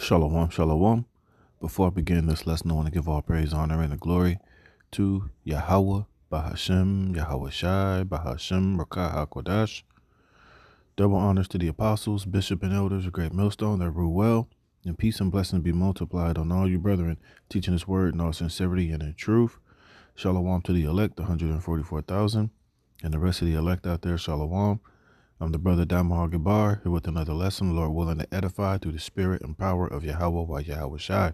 Shalom, shalom. Before I begin this lesson, I want to give all praise, honor, and the glory to Yahweh, Bahashem, Yahweh Shai, Bahashem, Rakah HaKodash. Double honors to the apostles, bishop, and elders of Great Millstone that rule well, and peace and blessings be multiplied on all you brethren, teaching this word in all sincerity and in truth. Shalom to the elect, 144,000, and the rest of the elect out there, shalom. I'm the brother Damahar Gabar, here with another lesson, Lord willing to edify through the spirit and power of Yahweh by Yahweh Shai.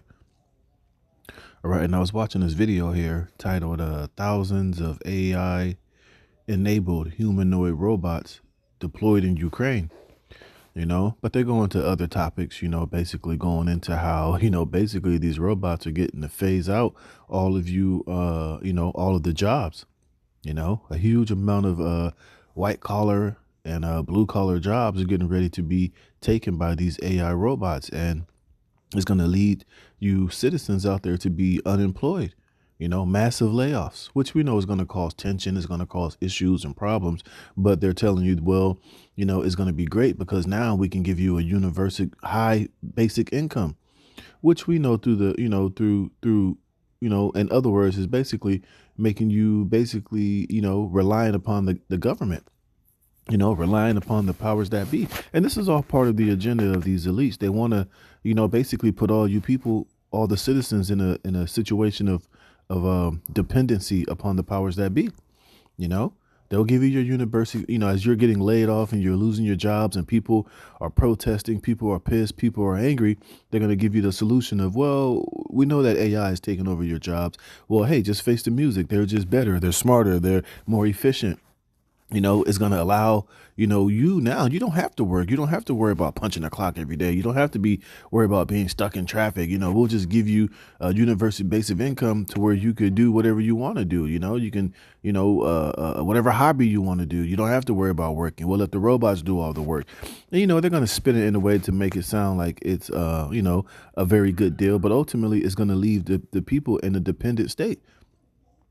All right, and I was watching this video here titled Thousands of AI-enabled humanoid robots deployed in Ukraine, but they're going to other topics, basically going into how, basically these robots are getting to phase out all of all of the jobs, a huge amount of white collar and blue collar jobs are getting ready to be taken by these AI robots. And it's going to lead you citizens out there to be unemployed, massive layoffs, which we know is going to cause tension, is going to cause issues and problems. But they're telling you, well, it's going to be great because now we can give you a universal high basic income, which we know through the, in other words, is basically making you relying upon the government, relying upon the powers that be. And this is all part of the agenda of these elites. They want to, basically put all you people, all the citizens in a situation of dependency upon the powers that be. They'll give you your university, as you're getting laid off and you're losing your jobs and people are protesting, people are pissed, people are angry. They're going to give you the solution of, well, we know that AI is taking over your jobs. Well, hey, just face the music. They're just better. They're smarter. They're more efficient. It's going to allow, you now, you don't have to work. You don't have to worry about punching a clock every day. You don't have to be worried about being stuck in traffic. We'll just give you a universal basic income to where you could do whatever you want to do. You can, whatever hobby you want to do. You don't have to worry about working. We'll let the robots do all the work. And, they're going to spin it in a way to make it sound like it's, a very good deal. But ultimately, it's going to leave the people in a dependent state.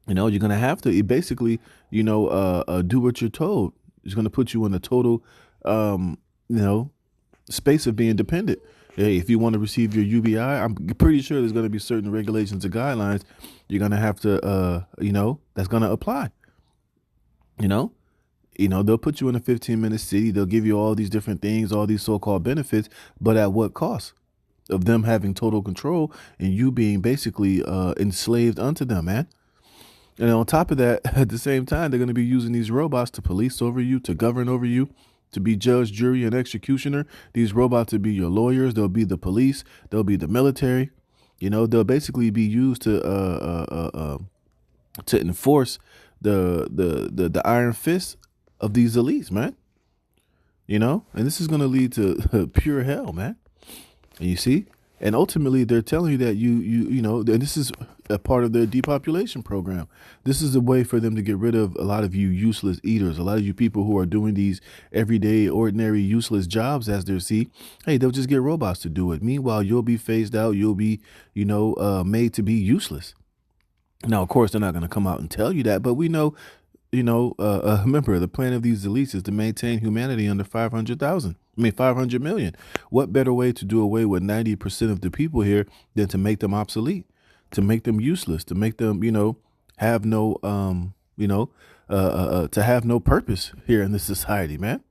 You're going to have to basically, do what you're told. It's going to put you in a total, space of being dependent. Hey, if you want to receive your UBI, I'm pretty sure there's going to be certain regulations and guidelines you're going to have to, that's going to apply. They'll put you in a 15-minute city. They'll give you all these different things, all these so-called benefits, but at what cost? Of them having total control and you being basically enslaved unto them, man. And on top of that, at the same time, they're going to be using these robots to police over you, to govern over you, to be judge, jury, and executioner. These robots will be your lawyers. They'll be the police. They'll be the military. They'll basically be used to enforce the iron fist of these elites, man. And this is going to lead to pure hell, man. And you see? And ultimately, they're telling you that and this is a part of their depopulation program. This is a way for them to get rid of a lot of you useless eaters, a lot of you people who are doing these everyday, ordinary, useless jobs as they see. Hey, they'll just get robots to do it. Meanwhile, you'll be phased out. You'll be, made to be useless. Now, of course, they're not going to come out and tell you that, but we know, remember, the plan of these elites is to maintain humanity under 500 million. What better way to do away with 90% of the people here than to make them obsolete, to make them useless, to make them, have no, to have no purpose here in this society, man.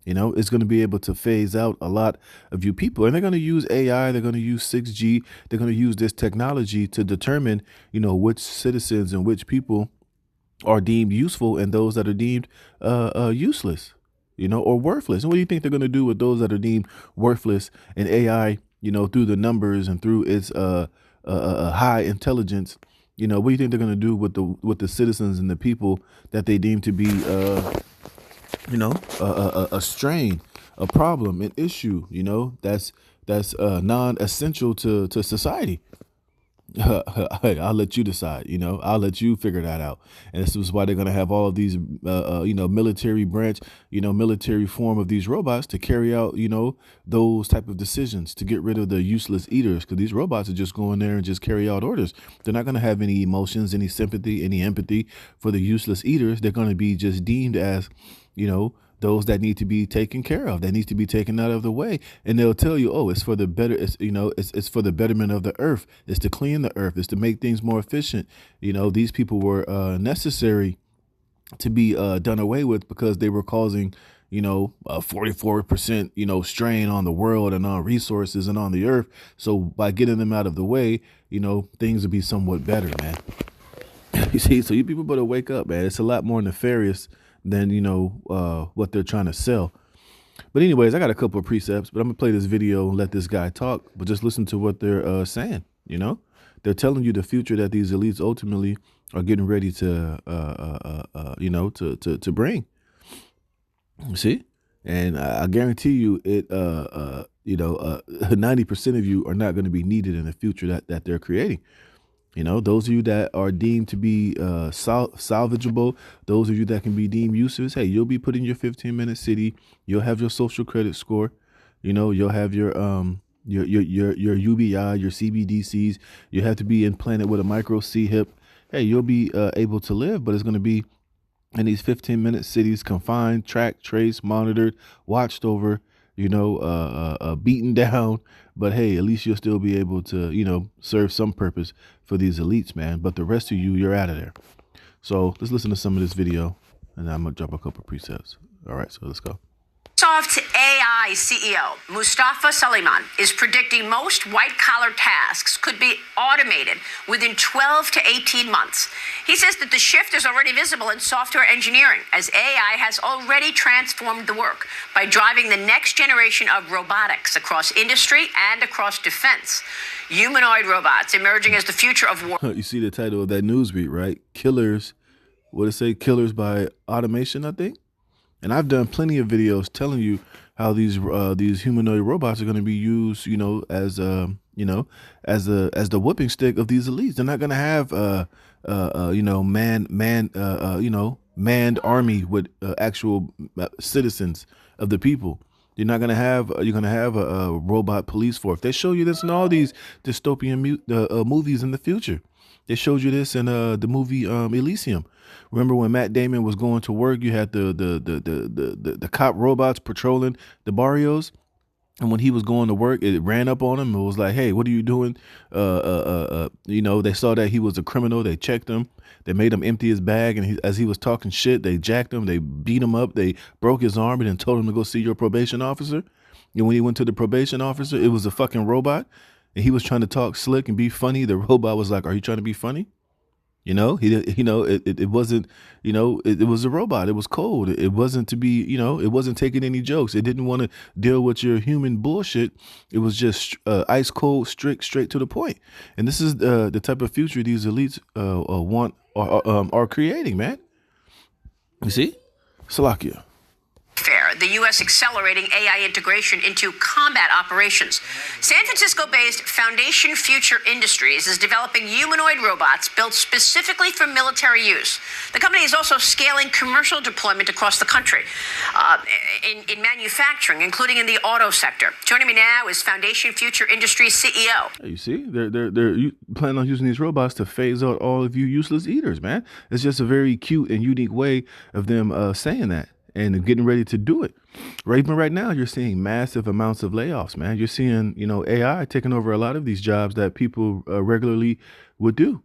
It's going to be able to phase out a lot of you people, and they're going to use AI. They're going to use 6G. They're going to use this technology to determine, which citizens and which people are deemed useful and those that are deemed useless, or worthless. And what do you think they're going to do with those that are deemed worthless and AI, through the numbers and through its high intelligence? What do you think they're going to do with the citizens and the people that they deem to be, a strain, a problem, an issue, that's non-essential to society? I'll let you decide, I'll let you figure that out. And this is why they're going to have all of these, military branch, military form of these robots to carry out, those type of decisions to get rid of the useless eaters. Because these robots are just going there and just carry out orders. They're not going to have any emotions, any sympathy, any empathy for the useless eaters. They're going to be just deemed as, those that need to be taken care of, that needs to be taken out of the way. And they'll tell you, oh, it's for the better, it's for the betterment of the earth. It's to clean the earth. It's to make things more efficient. These people were necessary to be done away with because they were causing, a 44%, strain on the world and on resources and on the earth. So by getting them out of the way, things would be somewhat better, man. You see, so you people better wake up, man. It's a lot more nefarious than, what they're trying to sell. But anyways, I got a couple of precepts, but I'm gonna play this video and let this guy talk, but just listen to what they're saying. They're telling you the future that these elites ultimately are getting ready to, to bring. You see? And I guarantee you 90% of you are not going to be needed in the future that they're creating. Those of you that are deemed to be salvageable, those of you that can be deemed useless, hey, you'll be put in your 15-minute city. You'll have your social credit score. You'll have your UBI, your CBDCs. You have to be implanted with a micro C hip. Hey, you'll be able to live, but it's going to be in these 15-minute cities, confined, tracked, traced, monitored, watched over, beaten down. But hey, at least you'll still be able to, serve some purpose for these elites, man. But the rest of you, you're out of there. So let's listen to some of this video, and I'm going to drop a couple of precepts. All right, so let's go. Microsoft AI CEO Mustafa Suleyman is predicting most white-collar tasks could be automated within 12 to 18 months. He says that the shift is already visible in software engineering, as AI has already transformed the work by driving the next generation of robotics across industry and across defense. Humanoid robots emerging as the future of war. You see the title of that news beat, right? Killers, what did it say? Killers by automation, I think. And I've done plenty of videos telling you how these humanoid robots are going to be used, as the whooping stick of these elites. They're not going to have manned army with actual citizens of the people. You're going to have a robot police force. They show you this in all these dystopian movies in the future. They showed you this in the movie Elysium. Remember when Matt Damon was going to work, you had the cop robots patrolling the barrios. And when he was going to work, it ran up on him. It was like, hey, what are you doing? They saw that he was a criminal. They checked him. They made him empty his bag. And as he was talking shit, they jacked him. They beat him up. They broke his arm and then told him to go see your probation officer. And when he went to the probation officer, it was a fucking robot. And he was trying to talk slick and be funny. The robot was like, are you trying to be funny? It wasn't, it was a robot. It was cold. It wasn't to be, it wasn't taking any jokes. It didn't want to deal with your human bullshit. It was just ice cold, strict, straight to the point. And this is the type of future these elites are creating, man. You see? Salakia. The U.S. accelerating AI integration into combat operations. San Francisco-based Foundation Future Industries is developing humanoid robots built specifically for military use. The company is also scaling commercial deployment across the country in manufacturing, including in the auto sector. Joining me now is Foundation Future Industries CEO. You see, they're planning on using these robots to phase out all of you useless eaters, man. It's just a very cute and unique way of them saying that. And getting ready to do it. Even right now, you're seeing massive amounts of layoffs, man. You're seeing, AI taking over a lot of these jobs that people regularly would do.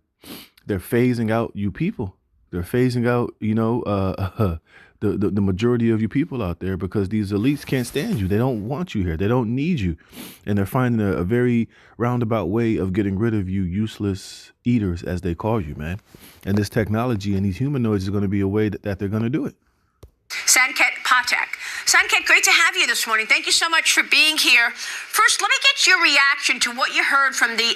They're phasing out you people. They're phasing out, the majority of you people out there because these elites can't stand you. They don't want you here. They don't need you. And they're finding a very roundabout way of getting rid of you useless eaters, as they call you, man. And this technology and these humanoids is going to be a way that they're going to do it. Sanket Patek. Sanket, great to have you this morning. Thank you so much for being here. First, let me get your reaction to what you heard from the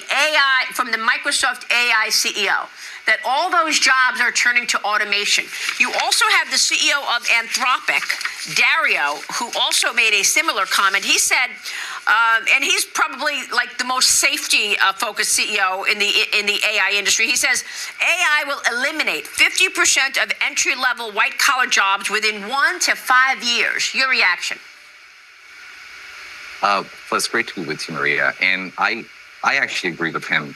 Microsoft AI CEO, that all those jobs are turning to automation. You also have the CEO of Anthropic, Dario, who also made a similar comment. He said, and he's probably like the most safety-focused CEO in the AI industry. He says AI will eliminate 50% of entry-level white-collar jobs within 1 to 5 years. Your reaction? Well, it's great to be with you, Maria. And I actually agree with him.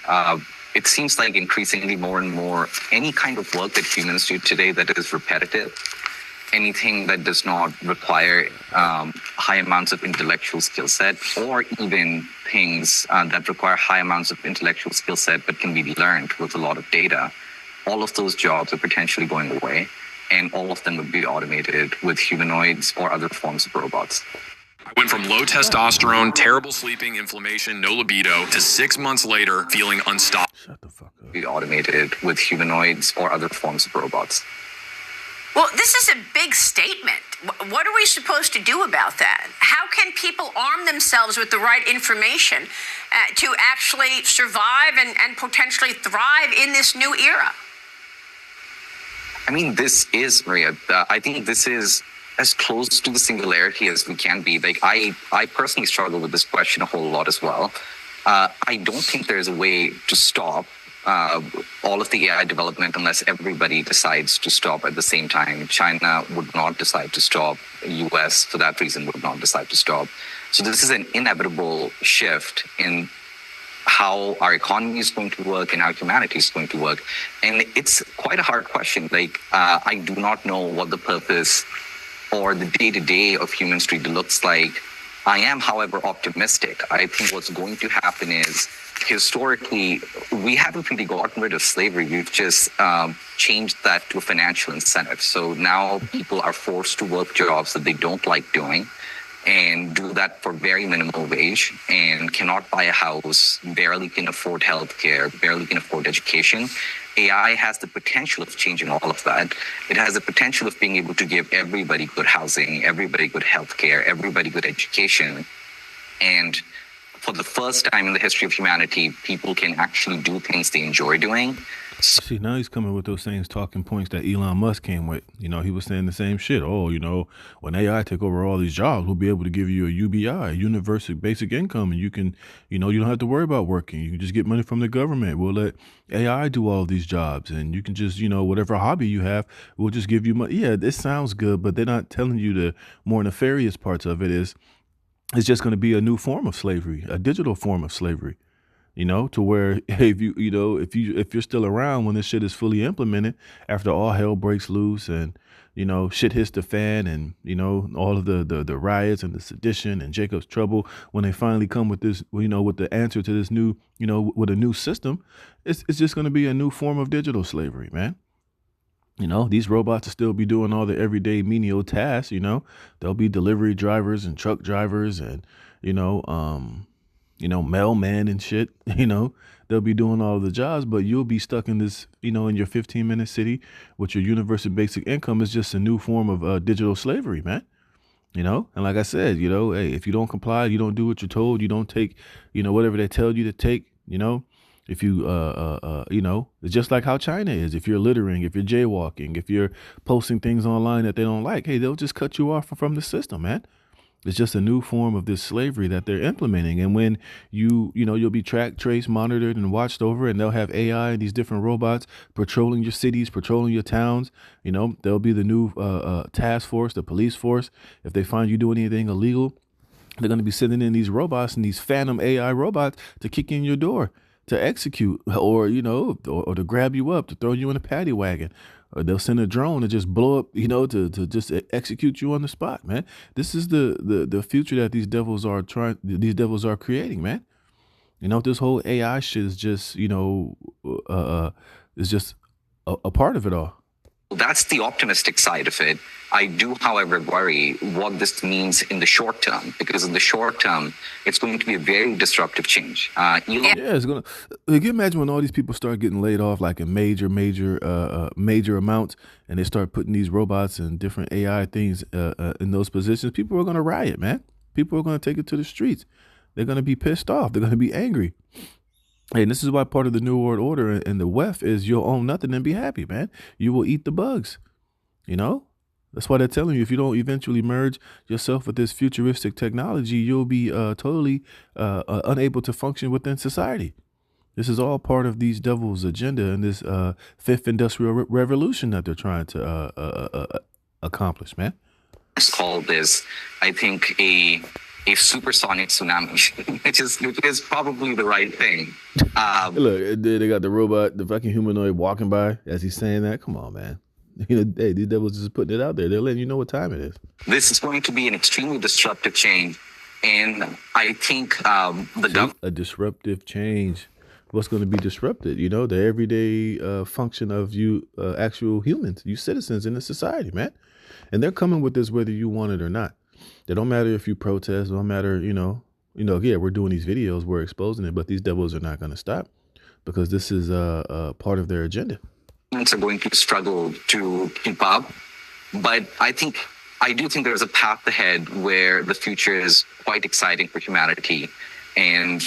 It seems like increasingly more and more any kind of work that humans do today that is repetitive anything that does not require high amounts of intellectual skill set, or even things that require high amounts of intellectual skill set but can be learned with a lot of data, all of those jobs are potentially going away, and all of them would be automated with humanoids or other forms of robots. I went from low testosterone, terrible sleeping, inflammation, no libido, to 6 months later feeling unstoppable. Shut the fuck up. Be automated with humanoids or other forms of robots. Well, this is a big statement. What are we supposed to do about that? How can people arm themselves with the right information to actually survive and potentially thrive in this new era? I mean, this is, Maria, I think this is as close to the singularity as we can be. Like, I personally struggle with this question a whole lot as well. I don't think there's a way to stop all of the AI development unless everybody decides to stop at the same time. China would not decide to stop. US, for that reason, would not decide to stop. So this is an inevitable shift in how our economy is going to work and how humanity is going to work. And it's quite a hard question. Like, I do not know what the purpose or the day-to-day of human street looks like. I am, however, optimistic. I think what's going to happen is, historically, we haven't really gotten rid of slavery. We've just changed that to a financial incentive. So now people are forced to work jobs that they don't like doing, and do that for very minimal wage, and cannot buy a house, barely can afford healthcare, barely can afford education. AI has the potential of changing all of that. It has the potential of being able to give everybody good housing, everybody good healthcare, everybody good education. And for the first time in the history of humanity, people can actually do things they enjoy doing. See, now he's coming with those same talking points that Elon Musk came with. You know, he was saying the same shit. Oh, you know, when AI take over all these jobs, we'll be able to give you a UBI, universal basic income, and you can, you know, you don't have to worry about working. You can just get money from the government. We'll let AI do all these jobs, and you can just, you know, whatever hobby you have, we'll just give you money. Yeah, this sounds good, but they're not telling you the more nefarious parts of it is it's just going to be a new form of slavery, a digital form of slavery. You know, to where if you're still around when this shit is fully implemented, after all hell breaks loose and, you know, shit hits the fan, and, you know, all of the riots and the sedition and Jacob's trouble, when they finally come with this, you know, with the answer to this new, you know, with a new system, it's just going to be a new form of digital slavery, man. You know, these robots will still be doing all the everyday menial tasks. You know, they'll be delivery drivers and truck drivers and, mailman and shit. You know, they'll be doing all of the jobs, but you'll be stuck in this, you know, in your 15-minute city with your universal basic income. Is just a new form of digital slavery, man. You know, and like I said, you know, hey, if you don't comply, you don't do what you're told, you don't take, you know, whatever they tell you to take, you know, if you, you know, it's just like how China is. If you're littering, if you're jaywalking, if you're posting things online that they don't like, hey, they'll just cut you off from the system, man. It's just a new form of this slavery that they're implementing. And when you'll be tracked, traced, monitored, and watched over, and they'll have AI and these different robots patrolling your cities, patrolling your towns. You know, there'll be the new task force, the police force. If they find you doing anything illegal, they're going to be sending in these robots and these phantom AI robots to kick in your door, to execute, or, you know, or to grab you up, to throw you in a paddy wagon. Or they'll send a drone to just blow up, you know, to just execute you on the spot, man. This is the future that these devils are creating, man. You know, this whole AI shit is just, you know, is just a part of it all. That's the optimistic side of it. I do, however, worry what this means in the short term, because in the short term, it's going to be a very disruptive change. It's gonna. Can you imagine when all these people start getting laid off, like in major amounts, and they start putting these robots and different AI things in those positions? People are gonna riot, man. People are gonna take it to the streets. They're gonna be pissed off. They're gonna be angry. And this is why part of the New World Order and the WEF is you'll own nothing and be happy, man. You will eat the bugs, you know? That's why they're telling you if you don't eventually merge yourself with this futuristic technology, you'll be totally unable to function within society. This is all part of these devils' agenda and this fifth industrial revolution that they're trying to accomplish, man. Let's call this, I think, a supersonic tsunami, which is probably the right thing. Look, they got the robot, the fucking humanoid walking by as he's saying that. Come on, man. Hey, these devils just putting it out there. They're letting you know what time it is. This is going to be an extremely disruptive change. And I think the government. A disruptive change. What's going to be disrupted? The everyday function of you, actual humans, you citizens in the society, man. And they're coming with this whether you want it or not. It don't matter if you protest. It don't matter, yeah, we're doing these videos, we're exposing it, but these devils are not going to stop because this is a part of their agenda. Are going to struggle to keep up, but I do think there's a path ahead where the future is quite exciting for humanity, and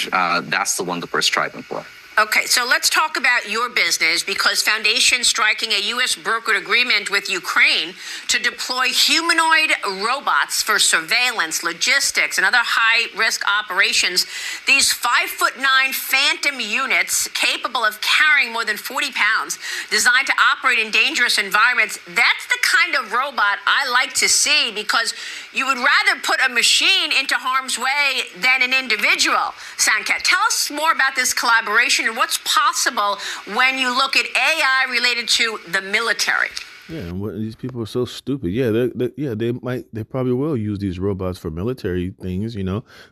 that's the one that we're striving for. Okay, so let's talk about your business, because Foundation striking a U.S. brokered agreement with Ukraine to deploy humanoid robots for surveillance, logistics, and other high-risk operations. These 5'9" phantom units capable of carrying more than 40 pounds, designed to operate in dangerous environments. That's the kind of robot I like to see, because you would rather put a machine into harm's way than an individual. Sanket, tell us more about this collaboration and what's possible when you look at AI related to the military. Yeah, and these people are so stupid. Yeah, they probably will use these robots for military things,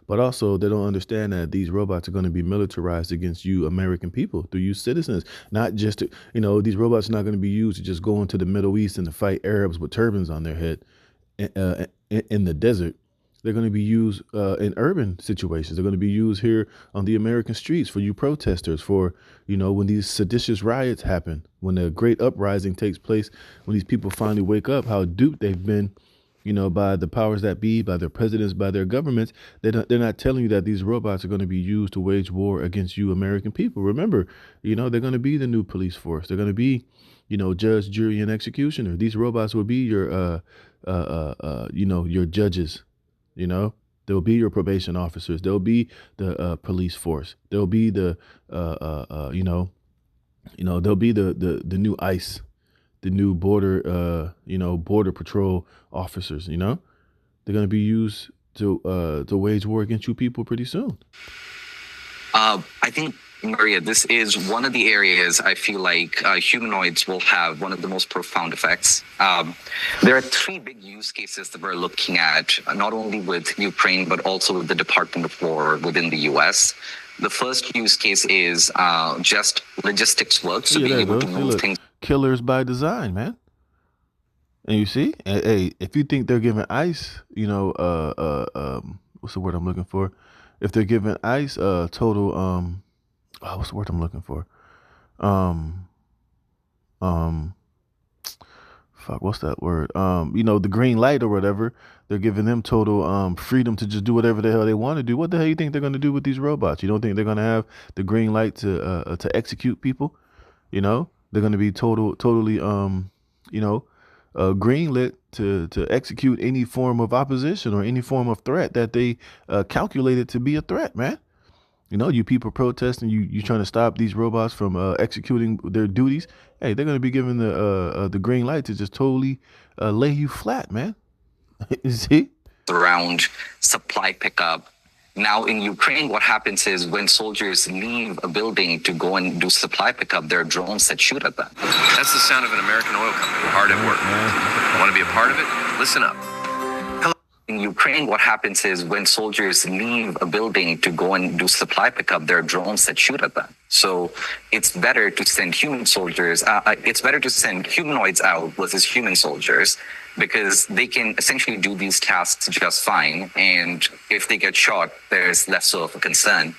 but also they don't understand that these robots are going to be militarized against you American people, through you citizens, not just to, these robots are not going to be used to just go into the Middle East and to fight Arabs with turbans on their head in the desert. They're going to be used in urban situations. They're going to be used here on the American streets for you protesters, for, when these seditious riots happen, when a great uprising takes place, when these people finally wake up, how duped they've been, by the powers that be, by their presidents, by their governments. They're not telling you that these robots are going to be used to wage war against you American people. Remember, they're going to be the new police force. They're going to be, judge, jury, and executioner. These robots will be your, your judges. There'll be your probation officers. There'll be the police force. There'll be the, there'll be the new ICE, the new border patrol officers. They're going to be used to wage war against you people pretty soon. I think, Maria, this is one of the areas I feel like humanoids will have one of the most profound effects. There are three big use cases that we're looking at, not only with Ukraine, but also with the Department of War within the US. The first use case is just logistics work, so being able to move things. Killers by design, man. And you see, hey, if you think they're giving ICE, what's the word I'm looking for? If they're giving ICE total, what's the word I'm looking for? What's that word? The green light or whatever. They're giving them total freedom to just do whatever the hell they want to do. What the hell you think they're going to do with these robots? You don't think they're going to have the green light to execute people? They're going to be totally green lit to execute any form of opposition or any form of threat that they calculated to be a threat, man. You people protesting, you trying to stop these robots from executing their duties. Hey, they're going to be given the green light to just totally lay you flat, man. You see? Around supply pickup. Now in Ukraine, what happens is when soldiers leave a building to go and do supply pickup, there are drones that shoot at them. That's the sound of an American oil company hard at work. Want to be a part of it? Listen up. In Ukraine, what happens is when soldiers leave a building to go and do supply pickup, there are drones that shoot at them. So it's better to send human soldiers. It's better to send humanoids out versus human soldiers, because they can essentially do these tasks just fine. And if they get shot, there's less of a concern.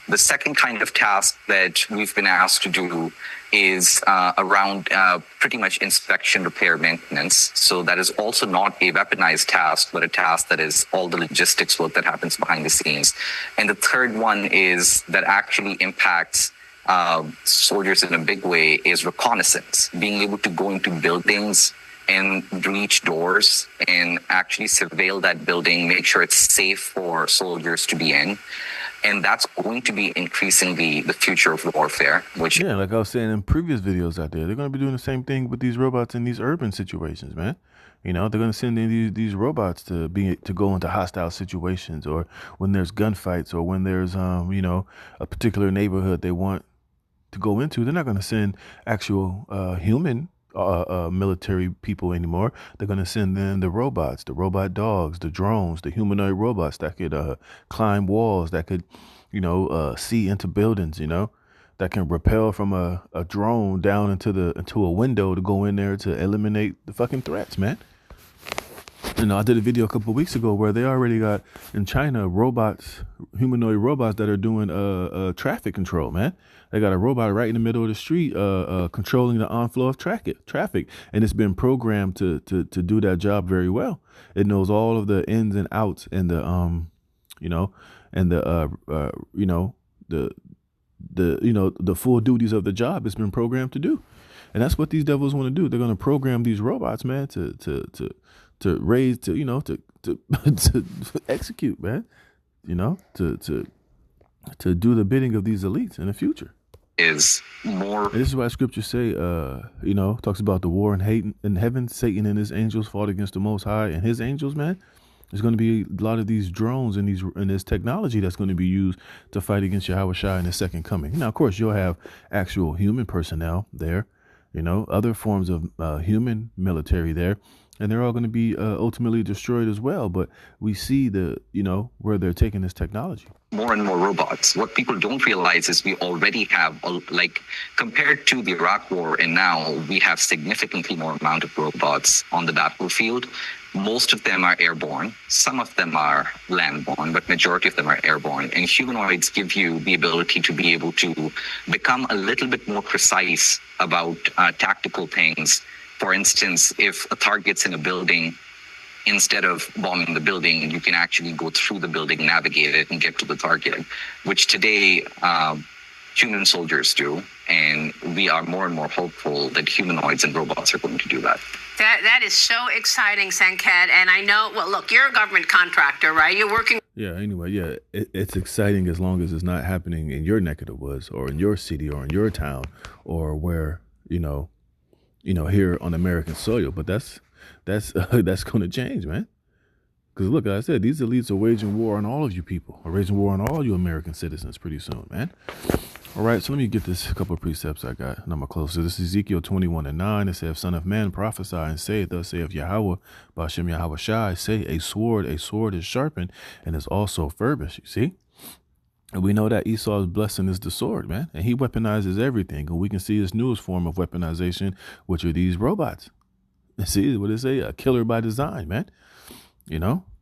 The second kind of task that we've been asked to do is around pretty much inspection, repair, maintenance. So that is also not a weaponized task, but a task that is all the logistics work that happens behind the scenes. And the third one is that actually impacts soldiers in a big way is reconnaissance, being able to go into buildings and breach doors and actually surveil that building, make sure it's safe for soldiers to be in. And that's going to be increasingly the future of warfare, which... Yeah, like I was saying in previous videos out there, they're going to be doing the same thing with these robots in these urban situations, man. They're going to send in these robots to go into hostile situations, or when there's gunfights, or when there's, a particular neighborhood they want to go into. They're not going to send actual human military people anymore. They're going to send in the robots, the robot dogs, the drones, the humanoid robots that could climb walls, that could, see into buildings, that can rappel from a drone down into a window to go in there to eliminate the fucking threats, man. I did a video a couple of weeks ago where they already got in China robots, humanoid robots that are doing traffic control, man. They got a robot right in the middle of the street controlling the onflow of traffic, and it's been programmed to do that job very well. It knows all of the ins and outs and the the full duties of the job. It's been programmed to do, and that's what these devils want to do. They're going to program these robots, man, to raise, to to execute, man, to do the bidding of these elites in the future. Is more. And this is why scriptures say, talks about the war and hate in heaven. Satan and his angels fought against the Most High and his angels, man. There's going to be a lot of these drones and this technology that's going to be used to fight against Yahweh Shai in his second coming. Now, of course, you'll have actual human personnel there, other forms of human military there, and they're all going to be ultimately destroyed as well. But we see where they're taking this technology. More and more robots. What people don't realize is we already have, compared to the Iraq War and now, we have significantly more amount of robots on the battlefield. Most of them are airborne. Some of them are landborne, but majority of them are airborne. And humanoids give you the ability to be able to become a little bit more precise about tactical things. For instance, if a target's in a building, instead of bombing the building, you can actually go through the building, navigate it, and get to the target, which today human soldiers do. And we are more and more hopeful that humanoids and robots are going to do that. That is so exciting, Sanket. And I know, well, look, you're a government contractor, right? You're working. Yeah, anyway, yeah, it's exciting as long as it's not happening in your neck of the woods or in your city or in your town or where, here on American soil. But that's going to change, man. Because look, like I said, these elites are waging war on all of you people, are waging war on all you American citizens pretty soon, man. All right, so let me get this couple of precepts I got, and I'm going to close. So this is Ezekiel 21:9. It says, Son of man, prophesy and say, thus saith Yahweh, Ba'ashem Yahweh Shai, say, a sword is sharpened and is also furbished. You see? And we know that Esau's blessing is the sword, man. And he weaponizes everything. And we can see his newest form of weaponization, which are these robots. See what it say? A killer by design, man. And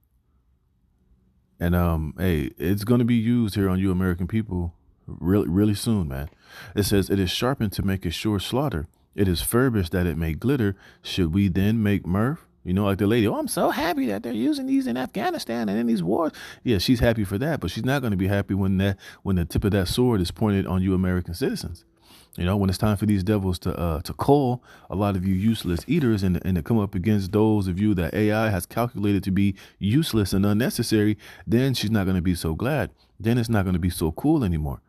hey, it's going to be used here on you American people really, really soon, man. It says, it is sharpened to make a sure slaughter. It is furbished that it may glitter. Should we then make mirth? Like the lady, I'm so happy that they're using these in Afghanistan and in these wars. Yeah, she's happy for that, but she's not going to be happy when the tip of that sword is pointed on you American citizens. When it's time for these devils to cull a lot of you useless eaters and to come up against those of you that AI has calculated to be useless and unnecessary, then she's not going to be so glad. Then it's not going to be so cool anymore.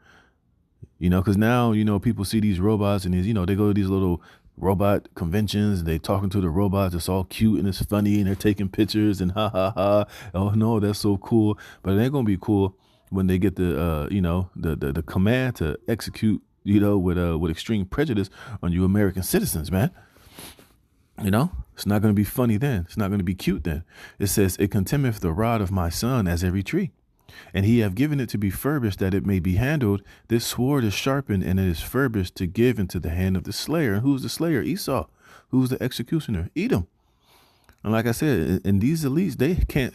Because now, people see these robots and these, they go to these little robot conventions and they talking to the robots. It's all cute and it's funny and they're taking pictures and ha ha ha. Oh no, that's so cool. But it ain't going to be cool when they get the command to execute with extreme prejudice on you American citizens, man. It's not going to be funny then. It's not going to be cute then. It says, it contemneth the rod of my son as every tree. And he have given it to be furbished that it may be handled. This sword is sharpened and it is furbished to give into the hand of the slayer. And who's the slayer? Esau. Who's the executioner? Edom. And like I said, and these elites,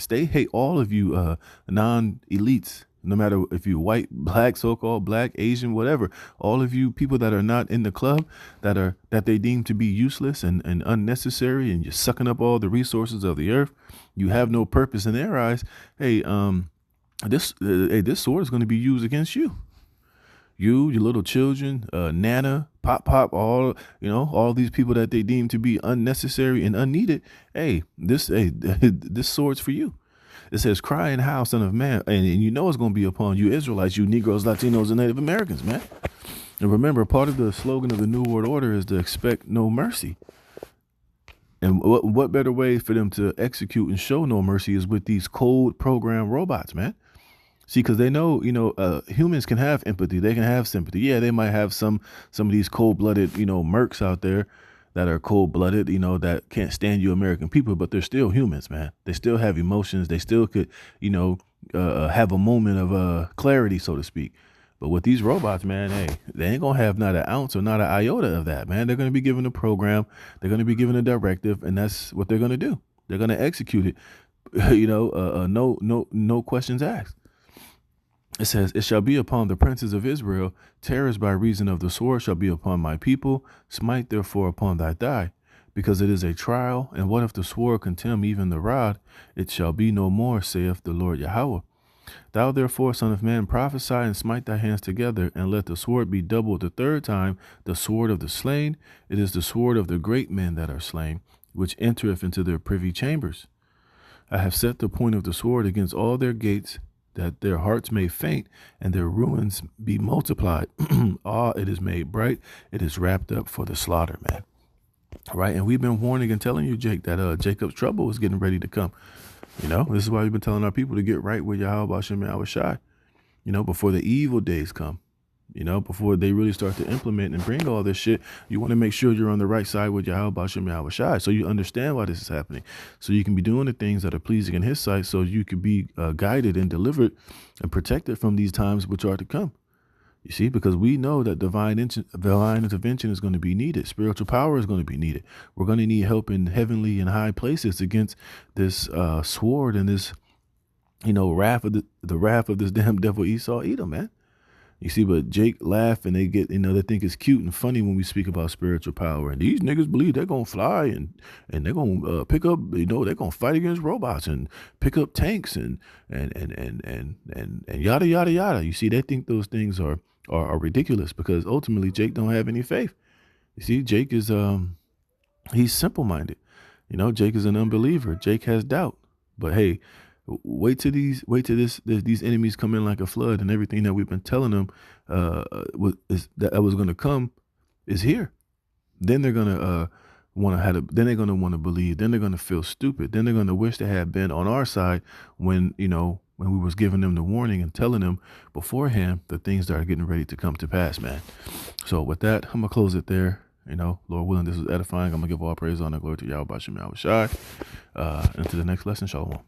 they hate all of you non-elites. No matter if you're white, black, so-called black, Asian, whatever, all of you people that are not in the club, that they deem to be useless and unnecessary, and you're sucking up all the resources of the earth, you have no purpose in their eyes. Hey, this sword is going to be used against you. You, your little children, Nana, Pop, all these people that they deem to be unnecessary and unneeded. Hey, this sword's for you. It says, cry and howl, son of man. And it's going to be upon you Israelites, you Negroes, Latinos, and Native Americans, man. And remember, part of the slogan of the New World Order is to expect no mercy. And what better way for them to execute and show no mercy is with these cold program robots, man. See, because they know, humans can have empathy. They can have sympathy. Yeah, they might have some of these cold-blooded, mercs out there that are cold blooded, that can't stand you American people, but they're still humans, man. They still have emotions. They still could, have a moment of clarity, so to speak. But with these robots, man, hey, they ain't gonna have not an ounce or not an iota of that, man. They're gonna be given a program, they're gonna be given a directive, and that's what they're gonna do. They're gonna execute it. No questions asked. It says, "It shall be upon the princes of Israel, terrors by reason of the sword shall be upon my people. Smite therefore upon thy thigh, because it is a trial. And what if the sword contemn even the rod? It shall be no more, saith the Lord Yahweh. Thou therefore, son of man, prophesy and smite thy hands together, and let the sword be doubled the third time, the sword of the slain. It is the sword of the great men that are slain, which entereth into their privy chambers. I have set the point of the sword against all their gates, that their hearts may faint, and their ruins be multiplied. It is made bright, it is wrapped up for the slaughter," man. Right? And we've been warning and telling you, Jake, that Jacob's trouble is getting ready to come. This is why we've been telling our people to get right with Yahweh Hashem Yahweh Shai, before the evil days come, before they really start to implement and bring all this shit. You want to make sure you're on the right side with Yahweh Hashem Yahweh Shai, so you understand why this is happening, so you can be doing the things that are pleasing in his sight, so you could be guided and delivered and protected from these times which are to come. You see, because we know that divine intervention is going to be needed. Spiritual power is going to be needed. We're going to need help in heavenly and high places against this sword and this, wrath of the wrath of this damn devil Esau Edom, man. You see, but Jake laugh and they get, they think it's cute and funny when we speak about spiritual power. And these niggas believe they're going to fly and they're going to pick up, they're going to fight against robots and pick up tanks and yada, yada, yada. You see, they think those things are ridiculous because ultimately Jake don't have any faith. You see, Jake is, he's simple-minded. Jake is an unbeliever. Jake has doubt. But hey, wait till these enemies come in like a flood, and everything that we've been telling them that was going to come is here. Then they're going to then they're going to want to believe. Then they're going to feel stupid. Then they're going to wish they had been on our side when we was giving them the warning and telling them beforehand the things that are getting ready to come to pass, man. So with that, I'm gonna close it there. Lord willing, this is edifying. I'm gonna give all praise, honor, glory to Yahweh Bashem Yahweh Shai. Into the next lesson, shalom.